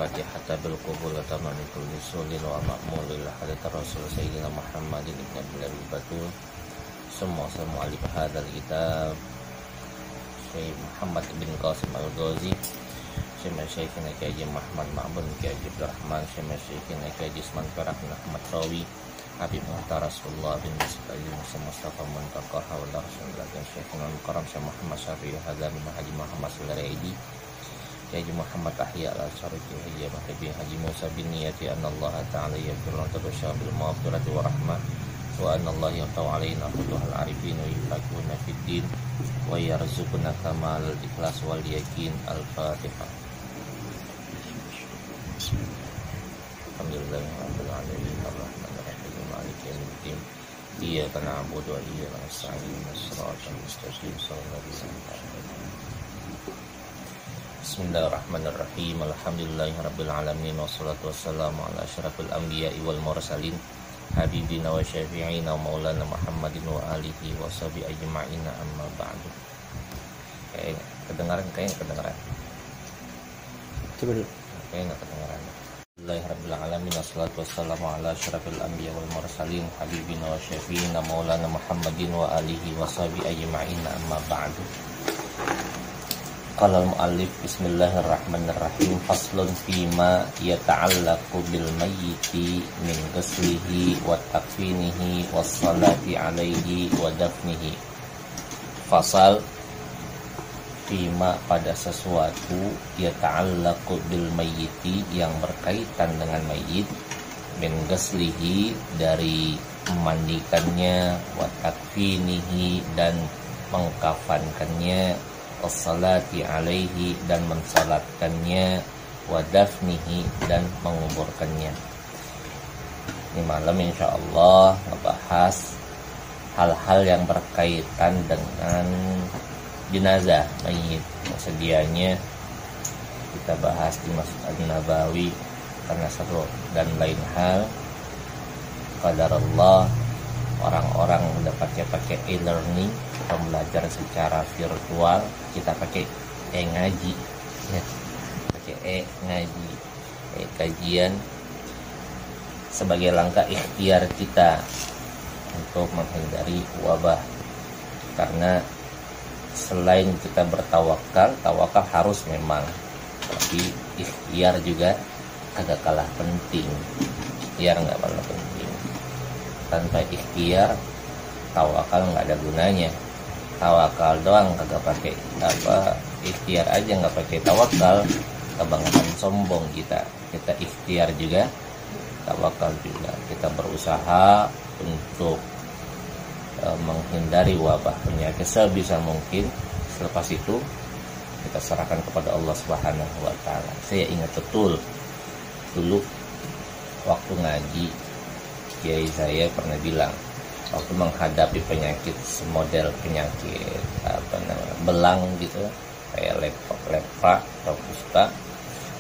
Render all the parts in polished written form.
الفاتحة بالقبول تمام كل سول ومأمول لحضرة الرسول سيدنا محمد بن عبد الله البتول ثم مؤلف هذا الكتاب Syekh Muhammad bin Qasim Al-Ghazi, Syekhina Kiai Haji Muhammad Ma'mun, Kiai Haji Abdurrahman, Syekhina Kiai Haji Isman Perak bin Ahmad Rawi, Habib Muhtar Rasulullah bin Mustafa Muntaka Hawla Rasulullah bin Syekhina Al-Mukarram Syekh Muhammad Syafi'i Hadam bin Haji Muhammad Sulareidi, Kiai Haji Muhammad Ahya Al-Syariki Haji Mahribi Haji Musa bin Niyati Anna Allah Ta'ala yabdurna tabasya bil ma'afirati wa rahmah wa anna Allah yaqtau alaina futuhal arifin wa yufakuna fid din wa yarzuquna kamal ikhlas wal yakin. Al-Fatihah. Alhamdulillahirabbil alamin arrahmanir rahim maliki yaumiddin iyyaka na'budu wa iyyaka nasta'in ihdinas siratal mustaqim shiratal ladzina an'amta 'alaihim. Bismillahirrahmanirrahim. Alhamdulillahirabbil alamin wassalatu wassalamu ala asyrafil anbiya'i wal mursalin habibina wa syafi'ina wa maulana Muhammadin wa alihi wa sahbihi ajma'ina amma ba'du. Kayaknya kedengaran. Coba dulu. Kayaknya enggak kedengaran. Bismillahirabbil alamin wassalatu wassalamu ala asyrafil anbiya wal mursalin habibina wa syafi'ina maulana Muhammadin wa alihi wa sahbihi ajma'ina amma ba'du. Qala al-muallif bismillahirrahmanirrahim faslun fima yata'allaqu bil mayyiti min ghuslihi wa takfinihi was salati alaihi wa dafnihi. Fasal fima pada sesuatu yata'allaqu bil mayyiti yang berkaitan dengan mayit, min ghuslihi dari memandikannya, wa takfinihi dan mengkafankannya, wassalati alaihi dan mensalatkannya, wa dafnihi dan menguburkannya. Ini malam insyaallah ngebahas hal-hal yang berkaitan dengan jenazah mayit. Sedianya kita bahas di Masjid An-Nabawi karena seru dan lain hal. Qadarullah orang-orang udah pakai e-learning, pembelajaran secara virtual, kita pakai ngaji ya, pakai ngaji kajian sebagai langkah ikhtiar kita untuk menghindari wabah. Karena selain kita bertawakal, tawakal harus memang, tapi ikhtiar juga agak kalah penting. Ikhtiar nggak kalah penting. Tanpa ikhtiar, tawakal nggak ada gunanya. Tawakal doang kagak pakai ikhtiar aja nggak pakai tawakal, kebangetan sombong kita. Kita ikhtiar juga, tawakal juga. Kita berusaha untuk menghindari wabah penyakit sebisa mungkin. Selepas itu kita serahkan kepada Allah Subhanahu wa taala. Saya ingat betul dulu waktu ngaji, kiai saya pernah bilang, waktu menghadapi penyakit semodel penyakit belang gitu, kayak lepra atau kusta,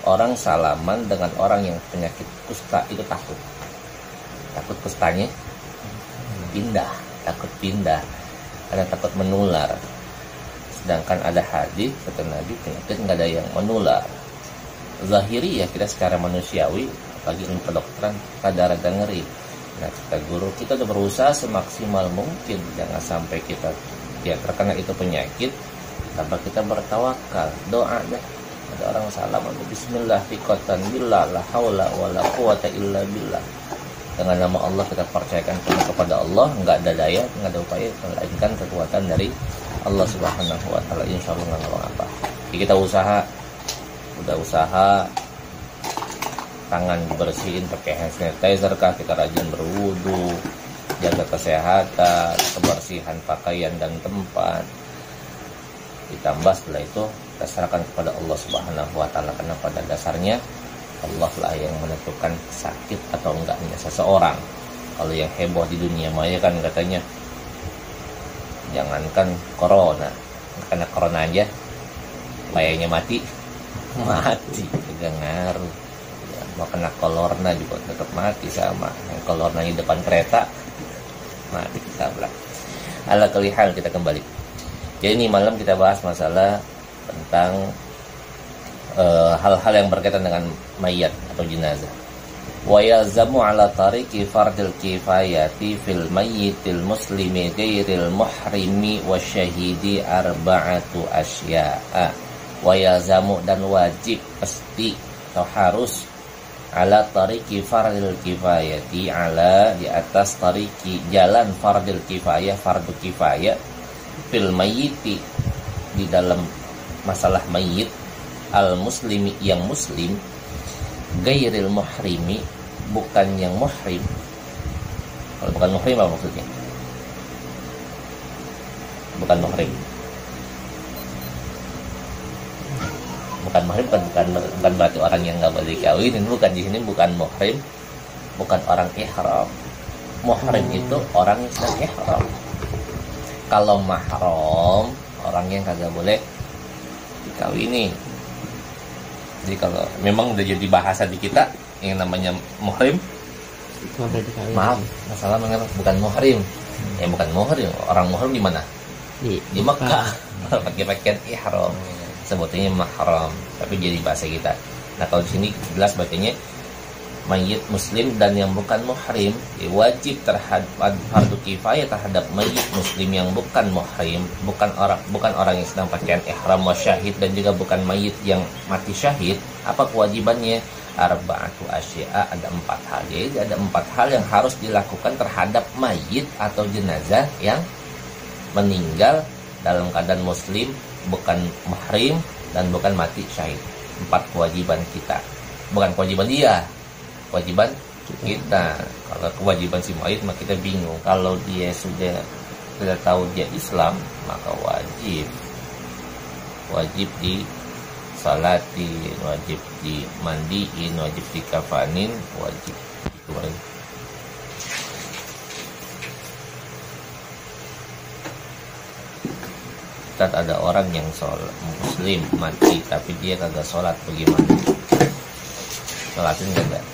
orang salaman dengan orang yang penyakit kusta itu takut kustanya takut pindah karena takut menular. Sedangkan ada hadis kata Nabi, penyakit nggak ada yang menular. Zahiri ya, kita secara manusiawi bagi ilmu kedokteran rada-rada ngeri. Nah, kata guru kita udah berusaha semaksimal mungkin jangan sampai kita terkena itu penyakit, tanpa kita bertawakal. Doa deh, ada orang salam, bismillah thiqatan billah la haula wala quwata illa billah. Dengan nama Allah kita percayakan kepada Allah, nggak ada daya, nggak ada upaya melainkan kekuatan dari Allah Subhanahu wa taala. Insyaallah nggak ngomong apa. Jadi kita udah usaha tangan dibersihin pakai hand sanitizer kah, kita rajin berwudu, jaga kesehatan, kebersihan pakaian dan tempat. Ditambah setelah itu kita serahkan kepada Allah Subhanahu wa taala, karena pada dasarnya Allah lah yang menentukan sakit atau enggaknya seseorang. Kalau yang heboh di dunia maya kan katanya jangankan corona, karena corona aja mayanya mati juga ngaruh. Mau kena kolorna juga tetap mati sama. Yang kolornanya depan kereta mati ketabrak. Ala kulli hal, kita kembali. Jadi ini malam kita bahas masalah tentang hal-hal yang berkaitan dengan mayat atau jenazah. Wa yalzamu ala tariqi fardil kifayati fil mayyitil muslimi ghairil muhrimi wasyahidi arba'atu asya'a. Wa yalzamu, dan wajib, pasti atau harus, ala tariqi fardil kifayati, ala di atas tariqi jalan fardil kifayah, fardu kifayah, fil mayyiti di dalam masalah mayit, al muslimi yang muslim, gairil muhrimi bukan yang muhrim. Kalau bukan muhrim apa maksudnya? Bukan muhrim. Bukan muhrim bukan berarti orang yang nggak boleh kawin. Bukan, di sini bukan muhrim, bukan orang ihram. Muhrim itu orang yang sedang ihram. Kalau mahram, orang yang kagak boleh dikawini. Jadi kalau memang udah jadi bahasa di kita yang namanya muhrim, maaf, masalah bukan muhrim. Ya bukan muhrim. Orang muhrim di mana? Di Mekah. Pakai pakaian ihram. Sebutnya mahram, tapi jadi bahasa kita. Nah, kalau di sini jelas bacanya mayit muslim dan yang bukan muhrim, wajib terhadap fardu kifayah terhadap mayit muslim yang bukan muhrim, bukan orang yang sedang pakaian ihram wa syahid, dan juga bukan mayit yang mati syahid. Apa kewajibannya? Arba'atu asya'a, ada 4 hal. Jadi ada 4 hal yang harus dilakukan terhadap mayit atau jenazah yang meninggal dalam keadaan muslim, bukan muhrim, dan bukan mati syahid. 4 kewajiban kita, bukan kewajiban dia, kewajiban kita. Kalau kewajiban si mayit maka kita bingung. Kalau dia sudah tahu dia Islam, maka wajib disalatin, wajib dimandiin, wajib dikafanin, wajib itu. Kan ada orang yang sholat muslim mati tapi dia kagak sholat, bagaimana? Sholatin kagak?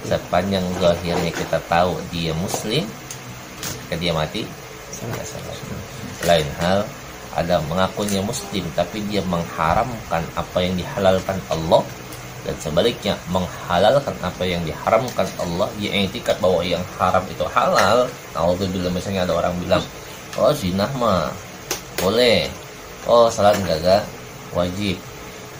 Sepanjang zahirnya kita tahu dia muslim, ketika dia mati tidak sholat. Lain hal ada mengakunya muslim tapi dia mengharamkan apa yang dihalalkan Allah, dan sebaliknya menghalalkan apa yang diharamkan Allah. Dia i'tikad bahwa yang haram itu halal. Alhamdulillah, misalnya ada orang bilang, oh zina mah boleh, oh salat enggak wajib.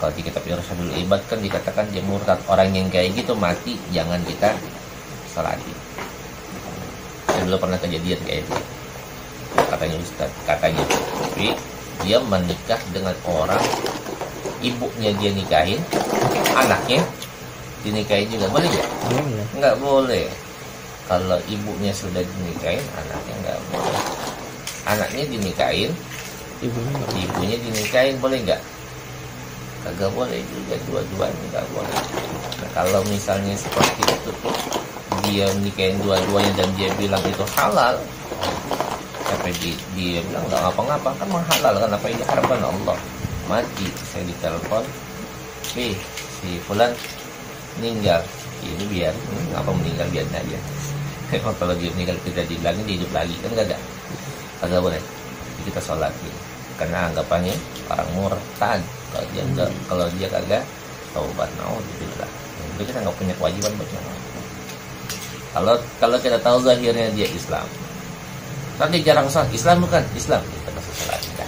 Kalau di kitab Irsyadul Ibad kan dikatakan dia murtad. Orang yang kayak gitu mati jangan kita salati. Saya dulu pernah kejadian kayak gitu, katanya Ustaz, katanya tapi dia menikah dengan orang, ibunya dia nikahin, anaknya dinikahin juga, boleh nggak? Nggak boleh. Kalau ibunya sudah dinikahin, anaknya nggak boleh. Anaknya dinikahin, ibunya dinikahin, boleh nggak? Kagak boleh juga, dua-duanya nggak boleh. Nah, kalau misalnya seperti itu tuh, dia nikahin dua-duanya dan dia bilang itu halal, sampai dia bilang nggak ngapa-ngapa, kan menghalal kan apa yang diharapkan Allah. Mati, saya ditelepon, si fulan meninggal, ini biar apa meninggal, biar aja. Kalau dia meninggal kita dibilangin dia hidup lagi, kan kagak boleh. Jadi kita sholat gitu, karena anggapannya orang murtad kalau dia kagak taubat, naudzubillah. Jadi kita nggak punya kewajiban buat nyawa. Kalau kita tahu zahirnya dia Islam, tapi jarang sholat, Islam bukan Islam, kita masih sholat kita.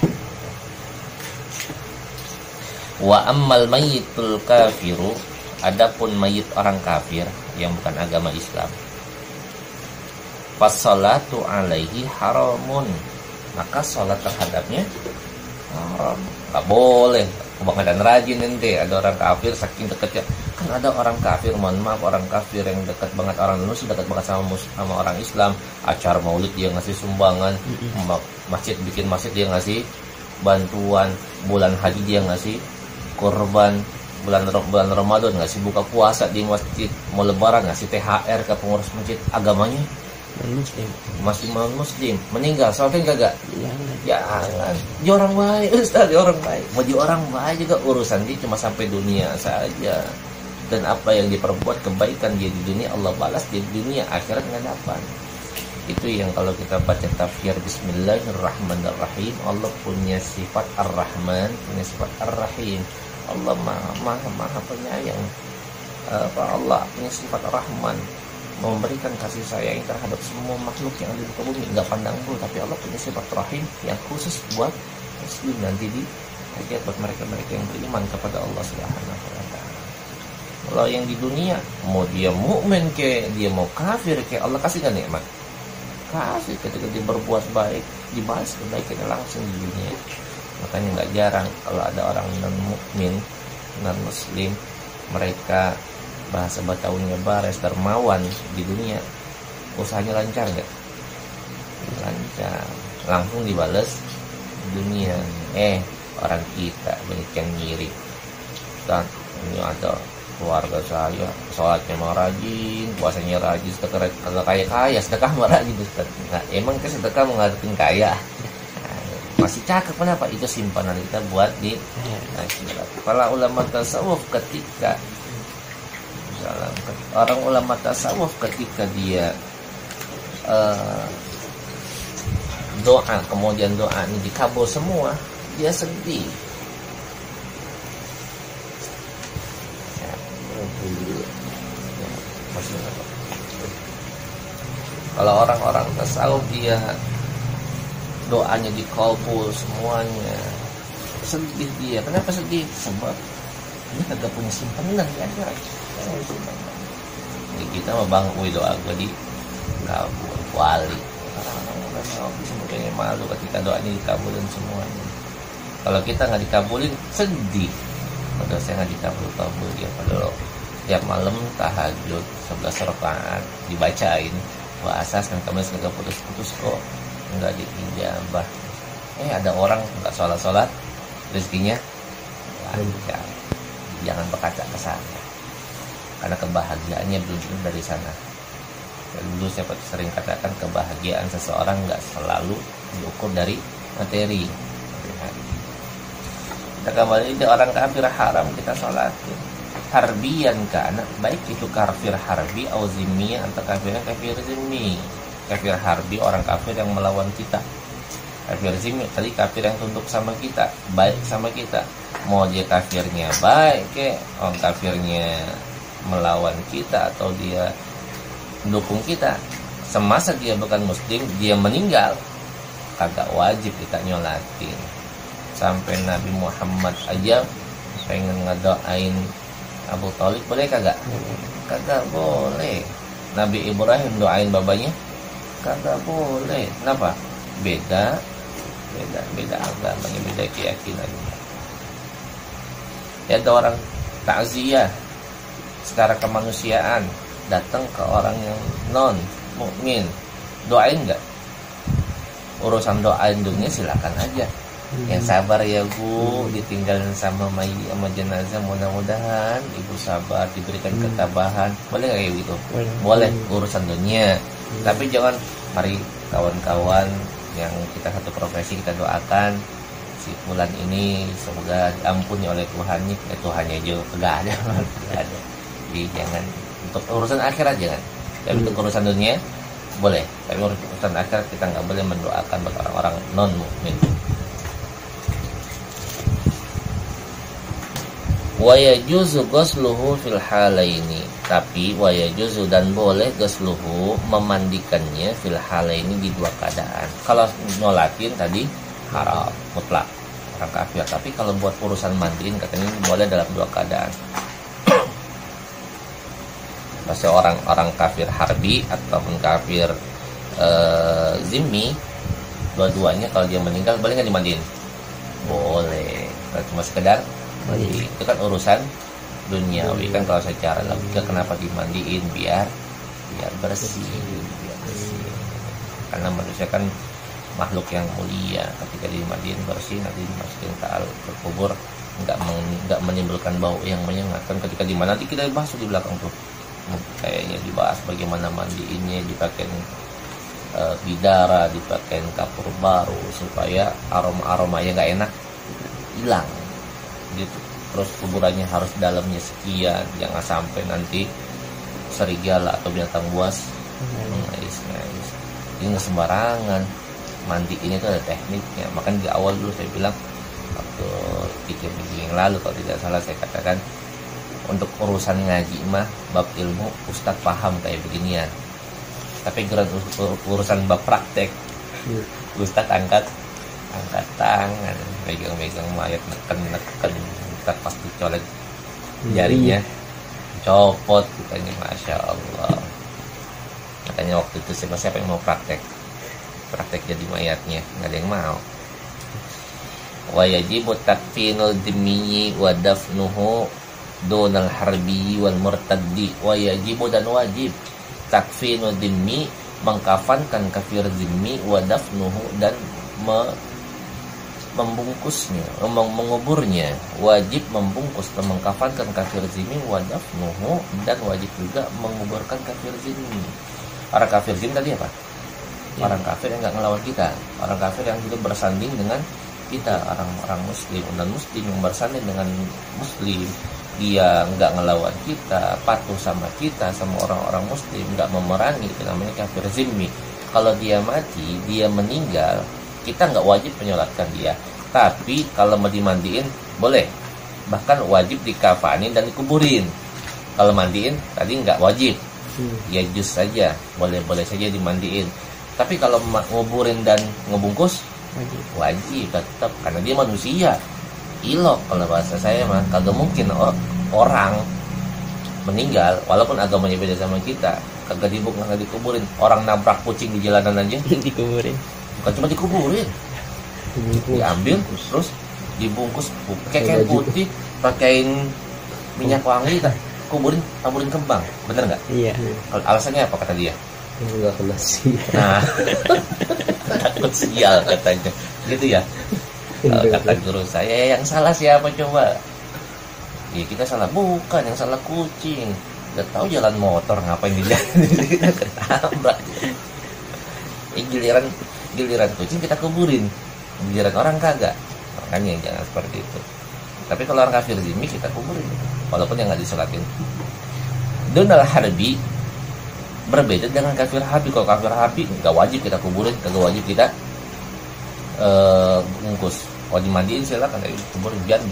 Wa ammal mayyitul kafiru, adapun mayit orang kafir yang bukan agama Islam, fassalatu alaihi haramun, maka sholat terhadapnya haram, nggak boleh. Kebangetan rajin nanti ada orang kafir saking dekatnya, kan ada orang kafir, mohon maaf, orang kafir yang dekat banget, orang Indonesia dekat banget sama orang Islam. Acara maulid dia ngasih sumbangan, bikin masjid dia ngasih bantuan, bulan haji dia ngasih korban, bulan Ramadan ngasih buka puasa di masjid, mau lebaran ngasih THR ke pengurus masjid. Agamanya muslim, masih muslim, meninggal sholatnya kagak? Jangan. Dia orang baik, Ustaz, dia orang baik. Mau dia orang baik juga urusan dia cuma sampai dunia saja. Dan apa yang diperbuat kebaikan dia di dunia, Allah balas dia di dunia, akhirat nggak dapat. Itu yang kalau kita baca tafsir Bismillahirrahmanirrahim, Allah punya sifat Ar-Rahman, punya sifat Ar-Rahim. Allah maha penyayang. Allah punya sifat Rahman, memberikan kasih sayang terhadap semua makhluk yang ada di muka bumi, nggak pandang bulu. Tapi Allah punya sifat Rahim yang khusus buat muslim nanti di akhirat, buat mereka-mereka yang beriman kepada Allah Subhanahu wa taala. Kalau yang di dunia, mau dia mukmin kayak dia mau kafir kayak, Allah kasih kan nikmat, kasih ketika dia berbuat baik, dibalas kebaikannya langsung di dunia. Makanya nggak jarang kalau ada orang non mukmin, non muslim, mereka bahasa Batawinya bares, dermawan di dunia, usahanya lancar nggak? Lancar, langsung dibales di dunia. Orang kita banyak yang ngiri, dan ini ada keluarga saya sholatnya mau rajin, puasanya rajin, sedekah kalau kaya sedekah mau rajin. Nah, emang kan sedekah mau ngadepin kaya? Masih cakep, kenapa? Itu simpanan kita buat di akhirat. Para ulama tasawuf ketika orang ulama tasawuf ketika dia doa, kemudian doa ini dikabul semua, dia sedih. Kalau orang-orang tasawuf dia doanya dikabul semuanya, sedih dia. Kenapa sedih? Sebab dia kagak punya simpanan di akhirat. Ini kita mau bang, doa gue dikabul, wali. Orang-orang tasawuf semuanya malu ketika doanya dikabulin semuanya. Kalau kita nggak dikabulin, sedih. Padahal saya nggak dikabul dia. Padahal tiap malam tahajud 11 rakaat dibacain, puasa kan kamis nggak putus-putus kok, nggak diijabah. Ada orang nggak sholat rezekinya lancar. Jangan berkaca ke sana, karena kebahagiaannya belum dari sana. Dulu saya sering katakan, kebahagiaan seseorang nggak selalu diukur dari materi. Kita kembali ke orang kafir haram kita sholatin. Harbian kan, baik itu kafir harbi atau zimmi, atau kafir zimmi. Kafir harbi orang kafir yang melawan kita. Kafir zimmi tadi kafir yang tunduk sama kita, baik sama kita. Mau dia kafirnya baik ke, orang kafirnya melawan kita atau dia mendukung kita, semasa dia bukan muslim, dia meninggal, kagak wajib kita nyolatin. Sampai Nabi Muhammad aja pengen ngedoain Abu Thalib, boleh kagak? Kagak boleh. Nabi Ibrahim doain babanya, kagak boleh. Kenapa? Beda agamanya, beda keyakinannya. Ya, ada orang takziah secara kemanusiaan datang ke orang yang non mukmin, doain nggak? Urusan doain dunia silakan aja. Yang sabar ya Bu, ditinggalin sama jenazah, mudah-mudahan Ibu sabar, diberikan ketabahan. Boleh kayak gitu? Boleh, urusan dunia. Tapi jangan, mari kawan-kawan yang kita satu profesi, kita doakan si bulan ini semoga diampuni oleh Tuhannya. Tuhannya juga enggak ada. Jadi jangan, untuk urusan akhirat jangan. Tapi untuk urusan dunia boleh. Tapi urusan akhirat kita nggak boleh mendoakan buat orang-orang non mukmin. Wa yajuzu ghusluhu fil halaini, tapi wa yajuzu dan boleh ghusluhu memandikannya fil halaini di dua keadaan. Kalau nolatin tadi haram mutlak orang kafir, tapi kalau buat urusan mandiin katanya boleh dalam dua keadaan. Masih orang kafir harbi ataupun kafir zimmi, dua-duanya kalau dia meninggal boleh nggak dimandiin? Boleh. Kalau cuma sekedar mandi, itu kan urusan duniawi kan. Kalau secara logika kenapa dimandiin? Biar bersih, karena manusia kan makhluk yang mulia. Ketika dimandiin bersih, nanti dimasukin ke kubur nggak menimbulkan bau yang menyengat kan. Ketika dimana nanti kita bahas di belakang tuh, kayaknya dibahas bagaimana mandiinnya, dipakai bidara, dipakai kapur baru supaya aroma-aromanya nggak enak hilang gitu. Terus kuburannya harus dalamnya sekian, jangan sampai nanti serigala atau binatang buas ngais. ini sembarangan. Mandi ini tuh ada tekniknya. Makanya di awal dulu saya bilang waktu 3 minggu yang lalu kalau tidak salah saya katakan, untuk urusan ngaji mah bab ilmu ustaz paham kayak beginian, tapi urusan bab praktek ustaz angkat tangan, megang mayat, neken ustaz pasti colek jarinya, copot katanya. Masya Allah. Makanya waktu itu siapa yang mau praktek jadi mayatnya, nggak ada yang mau. Wa yajibu takfinul dhimmi wa dafnuhu dunal harbi wal murtaddi. Wa yajibu, dan wajib, takfinul dhimmi, mengkafankan kafir dhimmi, wa dafnuhu, dan membungkusnya, menguburnya. Wajib membungkus dan mengkafankan kafir dhimmi, wa dafnuhu, dan wajib juga menguburkan kafir dhimmi. Orang kafir dhimmi tadi apa? Orang kafir yang nggak ngelawan kita, orang kafir yang hidup bersanding dengan kita, orang muslim, dan muslim yang bersanding dengan muslim, dia nggak ngelawan kita, patuh sama kita, sama orang-orang muslim, nggak memerangi, itu namanya kafir zimmi. Kalau dia mati, dia meninggal, kita nggak wajib menyolatkan dia, tapi kalau mau dimandiin boleh, bahkan wajib dikafanin dan dikuburin. Kalau mandiin tadi nggak wajib, ya jus saja, boleh saja dimandiin. Tapi kalau nguburin dan ngebungkus wajib tetap, karena dia manusia. Ilok kalau bahasa saya mah, kagak mungkin orang meninggal walaupun agamanya beda sama kita kagak dibungkus, kagak dikuburin. Orang nabrak kucing di jalanan aja dikuburin. Bukan cuma dikuburin, diambil terus dibungkus kayak putih, pakaiin minyak wangi, taburin kembang, bener nggak? Iya. Alasannya apa kata dia? Nggak kena sial. Nah, takut sial katanya, gitu ya. Kata guru saya, yang salah siapa coba? Ya kita salah, bukan, yang salah kucing. Udah tahu jalan motor ngapain di jalan, kita ketabrak. Giliran kucing kita kuburin, giliran orang kagak. Makanya jangan seperti itu. Tapi kalau orang kafir zimmi kita kuburin, walaupun yang nggak disolatin. Dunal harbi, berbeda dengan kafir harbi. Kalau kafir harbi nggak wajib kita kuburin, nggak wajib kita bungkus. Kalau dimandiin silakan, tapi kuburin, jangan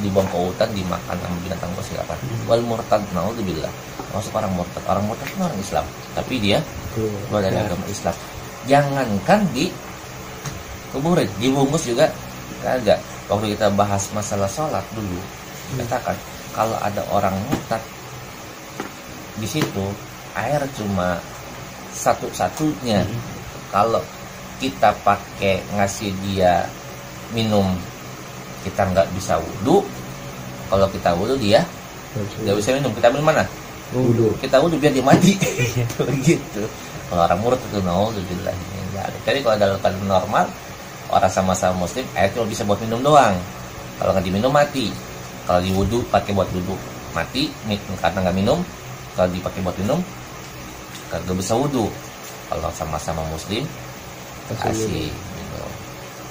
dibuang ke hutan, dimakan sama binatang buas, silakan. Wal murtad, naudzubillah, masuk orang murtad. Orang murtad itu orang Islam, tapi dia keluar dari agama Islam. Jangankan dikuburin, dibungkus juga kagak. Waktu kita bahas masalah sholat dulu, katakan kalau ada orang murtad di situ, air cuma satu-satunya. Kalau kita pakai ngasih dia minum, kita nggak bisa wudhu. Kalau kita wudhu dia nggak bisa minum. Kita ambil mana? Wudhu. Kita wudhu biar dia mati. Begitu. Kalau orang murtad itu naudzubillah. Jadi kalau dalam keadaan normal, orang sama-sama muslim, air cuma bisa buat minum doang. Kalau nggak diminum mati. Kalau di wudhu pakai buat wudhu mati, karena nggak minum. Kalau dipakai buat minum nggak bisa wudhu. Kalau sama-sama muslim kasih minum.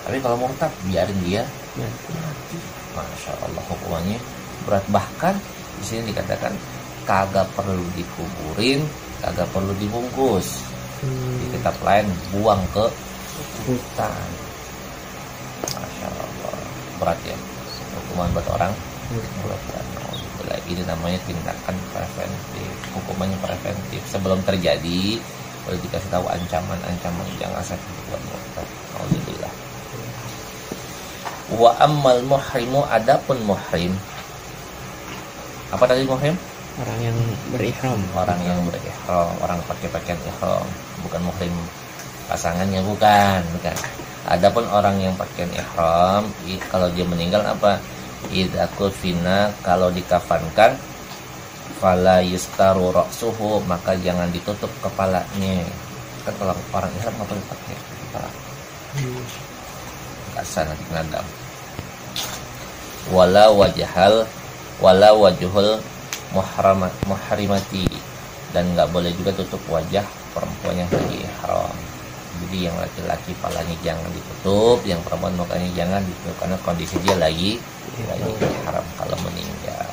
Tapi kalau murtad biarin dia mati. Masya Allah, hukumannya berat. Bahkan di sini dikatakan kagak perlu dikuburin, kagak perlu dibungkus. Di kitab lain buang ke hutan. Masya Allah, berat ya hukuman buat orang murtad. Ini namanya tindakan preventif. Hukumannya preventif, sebelum terjadi boleh dikasih tahu ancaman jangan sakit buat murtad. Alhamdulillah. Wa ammal muhrimu, adapun muhrim. Apa tadi muhrim? Orang yang berihram. Orang yang berihram, orang pakai pakaian ihram, bukan muhrim pasangannya, bukan. Adapun orang yang pakaian ihram, kalau dia meninggal apa? Idza kufina, kalau dikafankan, fala yustaru ra'suhu, maka jangan ditutup kepalanya. Kan kalau orang ihram nggak boleh pakai kepala, kasar nanti kena dam. Wala wajhul muhrimati, dan nggak boleh juga tutup wajah perempuan yang lagi ihram. Jadi yang laki-laki palanya jangan ditutup, yang perempuan mukanya jangan ditutup, karena kondisi dia lagi ihram kalau meninggal.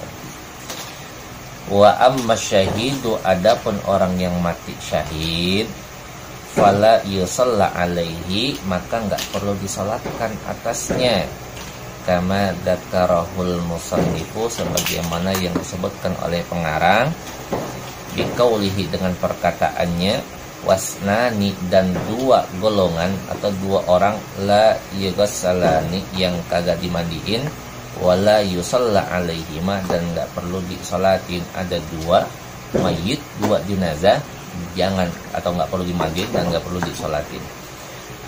Wa amma syahidu, adapun orang yang mati syahid, fala yusalla alaihi, maka enggak perlu disolatkan atasnya. Kama dzakarahul musannifu, sebagaimana yang disebutkan oleh pengarang, biqaulihi, dengan perkataannya, wasnani, dan dua golongan atau dua orang, la yughsalani, yang kagak dimandiin, wala yusalla alaihima, dan enggak perlu disolatin. Ada dua mayit, dua jenazah, jangan atau enggak perlu dimandiin dan enggak perlu disolatin.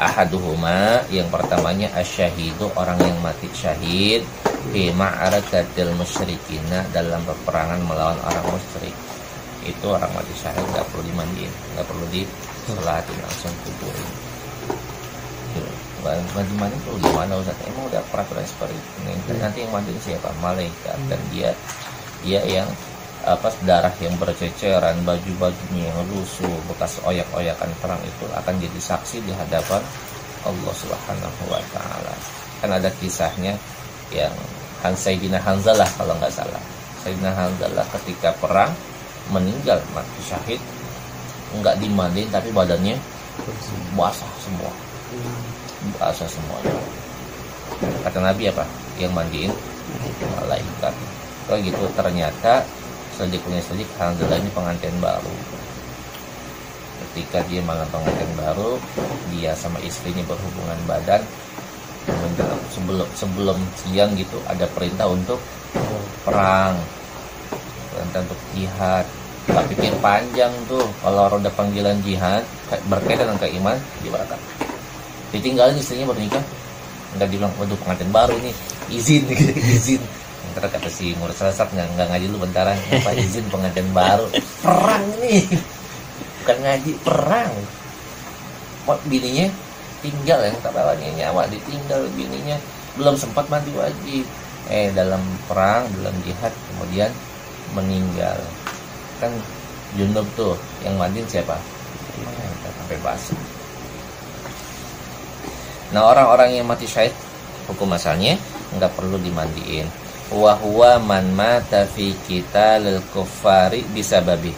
Ahaduhuma, yang pertamanya asyahidu, orang yang mati syahid, fi ma'arakatil musyrikina, dalam peperangan melawan orang musyrik. Itu orang mati syahid enggak perlu dimandiin, enggak perlu disolatin, langsung kuburin. Mandi tuh gimana Ustaz? Emang udah peraturan seperti ini. Nanti yang mandiin siapa? Malaikat. Dan dia yang darah yang berceceran, baju-bajunya yang lusuh, bekas oyak-oyakan perang, itu akan jadi saksi di hadapan Allah Subhanahu wa taala. Kan ada kisahnya yang Sayyidina Hanzalah, kalau nggak salah. Sayyidina Hanzalah ketika perang meninggal mati syahid, nggak dimandiin, tapi badannya basah semua. Basah semuanya. Kata Nabi apa? Yang mandiin malaikat. Kalau gitu ternyata sedik Hanzalah ini pengantin baru. Ketika dia malam pengantin baru, dia sama istrinya berhubungan badan. Sebelum siang gitu ada perintah untuk perang, perintah untuk jihad. Tak pikir panjang tuh kalau roda panggilan jihad berkaitan dengan iman dibakar. Ditinggalin istrinya bernikah, enggak, dibilang waduh pengantin baru ini izin izin. Ntar kata si ngurus resep, nggak ngaji lu bentaran, apa izin pengantin baru, perang nih, bukan ngaji, perang. Bininya tinggal, yang tak bawanya nyawa ditinggal, bininya belum sempat mandi wajib, dalam perang, dalam jihad kemudian meninggal. Kan junub tuh, yang mandiin siapa? Sampai basah. Nah, orang-orang yang mati syahid, hukum asalnya nggak perlu dimandiin. Wa huwa man mata fi qitalil kuffari bisababi.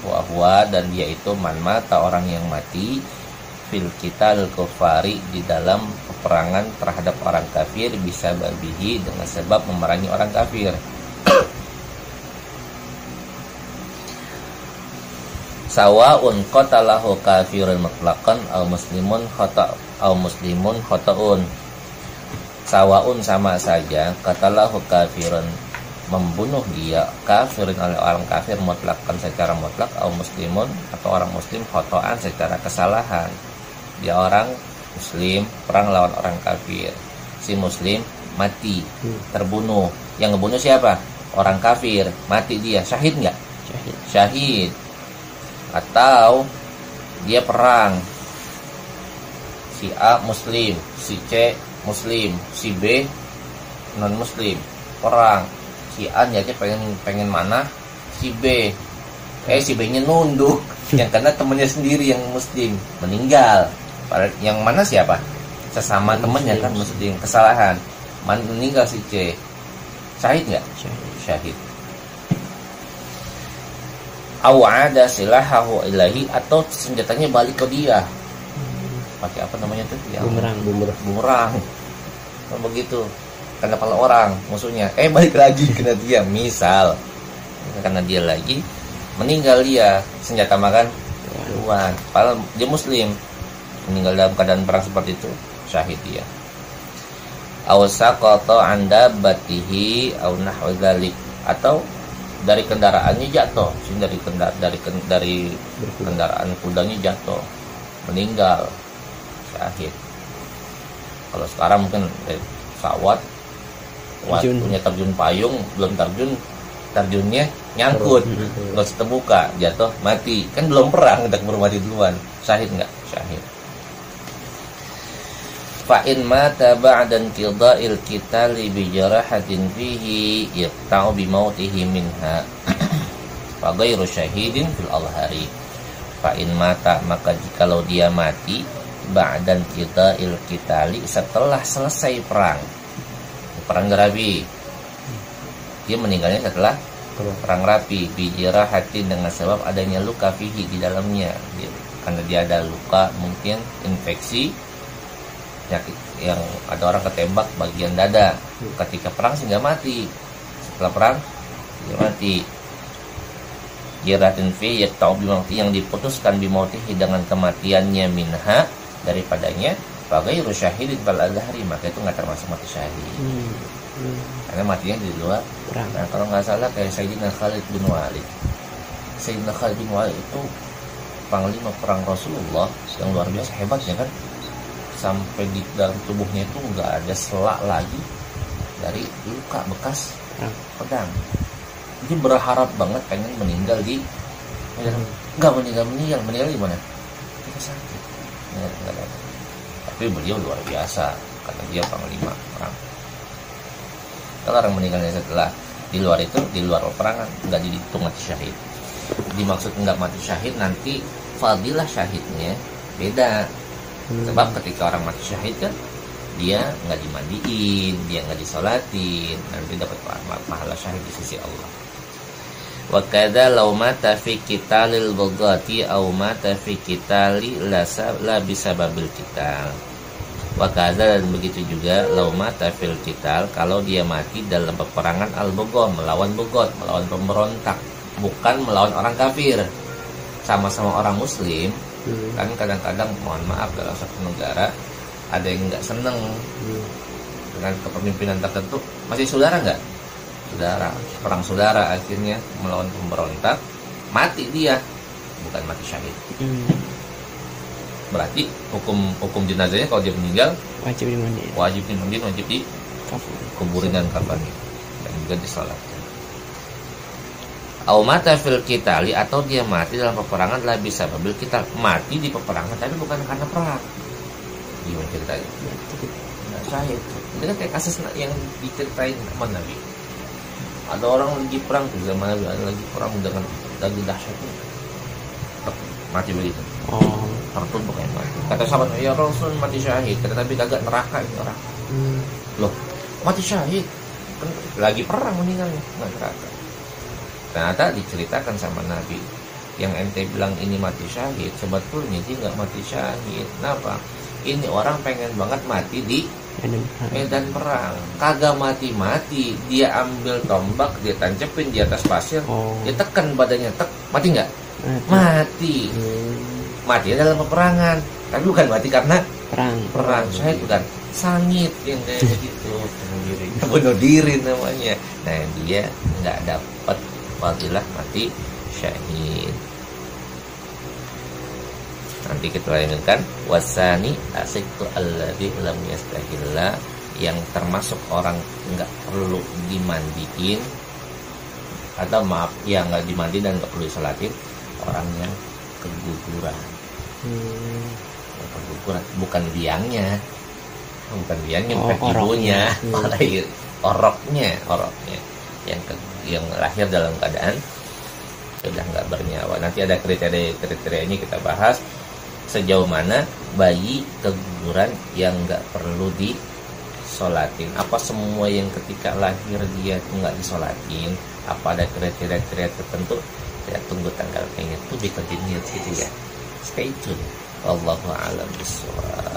Wa huwa, dan dia itu man mata, orang yang mati, fil qitalil kuffari, di dalam peperangan terhadap orang kafir, bisababihi, dengan sebab memerangi orang kafir. Sawaun qatalahu kafirun mutlaqan aw muslimun khata'un. Sawaun, sama saja, qatalahu kafirun, membunuh dia kafirin, oleh orang kafir, mutlaqan, secara mutlak, atau muslimun, atau orang muslim, khata'an, secara kesalahan. Dia orang muslim perang lawan orang kafir, si muslim mati, terbunuh. Yang ngebunuh siapa? Orang kafir, mati dia, syahid nggak? Syahid. Atau dia perang, si A muslim, si C muslim, si B non muslim, perang, si A niatnya pengen mana, si B si B nya nunduk, yang karena temennya sendiri yang muslim meninggal. Yang mana siapa? Sesama temennya kan muslim, kesalahan, meninggal si C, syahid nggak? Syahid. Awada silahahu ilahi, atau senjatanya balik ke dia, pakai apa namanya tuh, yang bumerang. Begitu, kan kepala orang musuhnya, balik lagi kena dia, misal karena dia lagi meninggal, dia senjata makan duluan, padahal dia muslim, meninggal dalam keadaan perang seperti itu, syahid dia. Awsaqata anda batihi aw nahwa dzalik, atau dari kendaraannya jatuh, dari kendaraan kudanya jatuh, meninggal, syahid. Kalau sekarang mungkin pesawat punya terjun payung, belum terjunnya nyangkut, nggak terbuka, jatuh mati, kan belum perang, udah keburu mati duluan, syahid nggak? Syahid. Fa in mata ba'da inqida'il qitali bi jarahatin fihi yaqta'u bi mautihi minha fa ghairu syahidin fil azhari. Fa in mata, maka jikalau dia mati ba'da inqida'il qitali, setelah selesai perang Rabi, dia meninggalnya setelah perang Rabi, bi jarahatin, dengan sebab adanya luka fihi, di dalamnya, dia karena dia ada luka, mungkin infeksi, penyakit yang ada orang ketembak bagian dada. Ketika perang sih nggak mati, setelah perang dia mati. Jiratin fi yaktau bimauti, yang diputuskan bimauti dengan kematiannya minha daripadanya, bagairu syahidin bal azhari, maka itu nggak termasuk mati syahid. Karena matinya di luar perang. Nah, kalau nggak salah kayak Sayyidina Khalid bin Walid. Sayyidina Khalid bin Walid itu panglima perang Rasulullah yang luar biasa hebatnya kan, sampai di dalam tubuhnya itu nggak ada selak lagi dari luka bekas pedang. Dia berharap banget pengen meninggal di nggak meninggal di mana? Kita sakit. Nggak ada. Tapi beliau luar biasa karena dia panglima perang. Kalau orang meninggalnya setelah di luar itu, di luar peperangan, nggak dihitung mati syahid. Dimaksud nggak mati syahid, nanti fadilah syahidnya beda. Sebab ketika orang mati syahid kan dia nggak dimandiin, dia nggak disolatin, nanti dapat pahala syahid di sisi Allah. Wa kadza law mata fi qitalil bughati aw mata fi qitali la bisababil qital. Wa kadza, dan begitu juga law mata fil qital, kalau dia mati dalam peperangan al-bughath, melawan bughot, melawan pemberontak, bukan melawan orang kafir. Sama-sama orang muslim. Kan kadang-kadang mohon maaf dalam satu negara ada yang nggak seneng dengan kepemimpinan tertentu, masih saudara nggak? Saudara, perang saudara, akhirnya melawan pemberontak, mati dia, bukan mati syahid. Berarti hukum jenazahnya kalau dia meninggal wajib dimandiin, wajib dikuburin dan kafan dan juga disalatkan. Au mata fil qitali, atau dia mati dalam peperangan lah bisa mobil kita mati di peperangan tapi bukan karena perang. Gimana ceritanya? Nah, syahid. Itu kan kayak kasus yang diceritain sama Nabi. Ada orang lagi perang tuh zaman Nabi, ada lagi perang dengan lagi dahsyat, mati begitu. Tertumbuk kayak mati. Kata sahabat, ya Rasul mati syahid. Kata Nabi, kagak, neraka itu orang. Loh, mati syahid kan lagi perang meninggalnya, nggak neraka. Ternyata diceritakan sama Nabi, yang ente bilang ini mati syahid, sebetulnya dia nggak mati syahid. Kenapa? Ini orang pengen banget mati di medan perang, kagak mati-mati. Dia ambil tombak, dia tancepin di atas pasir, dia tekan badannya, mati nggak? Mati. Mati dalam peperangan, tapi bukan mati karena perang. Syahid bukan sangit yang kayak begitu, bunuh diri namanya. Nah, dia nggak dapat fadilah mati syahid. Nanti kita lanjutkan. Wasani asiktu alladhi lam yastahilla, yang termasuk orang nggak perlu dimandiin, atau maaf, yang nggak dimandiin dan nggak perlu disolatin, orang yang keguguran. Yang keguguran, bukan biangnya, ibunya, oroknya, yang lahir dalam keadaan sudah nggak bernyawa. Nanti ada kriterianya kita bahas, sejauh mana bayi keguguran yang nggak perlu disolatin. Apa semua yang ketika lahir dia nggak disolatin? Apa ada kriteria tertentu? Ya, tunggu tanggal mainnya itu di continue gitu ya. Stay tune. Wallahu a'lam bishawab.